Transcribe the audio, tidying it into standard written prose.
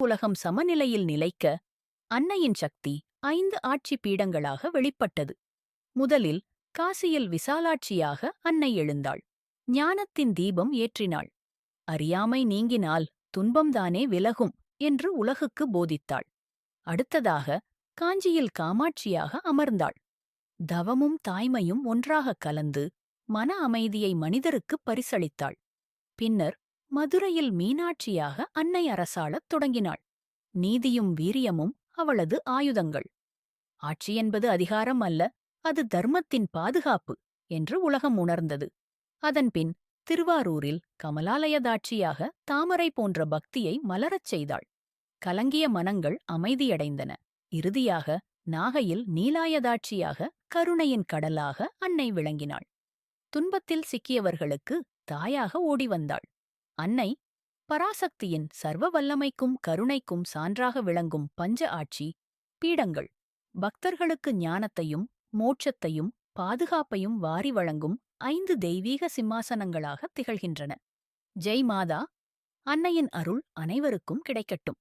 உலகம் சமநிலையில் நிலைக்க அன்னையின் சக்தி 5 ஆட்சி பீடங்களாக வெளிப்பட்டது. முதலில் காசியில் விசாலாட்சியாக அன்னை எழுந்தாள். ஞானத்தின் தீபம் ஏற்றினாள். அறியாமை நீங்கினால் துன்பம்தானே விலகும் என்று உலகுக்கு போதித்தாள். அடுத்ததாக காஞ்சியில் காமாட்சியாக அமர்ந்தாள். தவமும் தாய்மையும் ஒன்றாகக் கலந்து மன அமைதியை மனிதருக்குப் பரிசளித்தாள். பின்னர் மதுரையில் மீனாட்சியாக அன்னை அரசாளத் தொடங்கினாள். நீதியும் வீரியமும் அவளது ஆயுதங்கள். ஆட்சி என்பது அதிகாரம் அல்ல, அது தர்மத்தின் பாதுகாப்பு என்று உலகம் உணர்ந்தது. அதன்பின் திருவாரூரில் கமலாலயதாட்சியாக தாமரை போன்ற பக்தியை மலரச் செய்தாள். கலங்கிய மனங்கள் அமைதியடைந்தன. இறுதியாக நாகையில் நீலாயதாட்சியாக கருணையின் கடலாக அன்னை விளங்கினாள். துன்பத்தில் சிக்கியவர்களுக்கு தாயாக ஓடி வந்தாள். அன்னை பராசக்தியின் சர்வ வல்லமைக்கும் கருணைக்கும் சான்றாக விளங்கும் பஞ்ச ஆட்சி பீடங்கள் பக்தர்களுக்கு ஞானத்தையும் மோட்சத்தையும் பாதுகாப்பையும் வாரி வழங்கும் 5 தெய்வீக சிம்மாசனங்களாக திகழ்கின்றன. ஜெய் மாதா! அன்னையின் அருள் அனைவருக்கும் கிடைக்கட்டும்.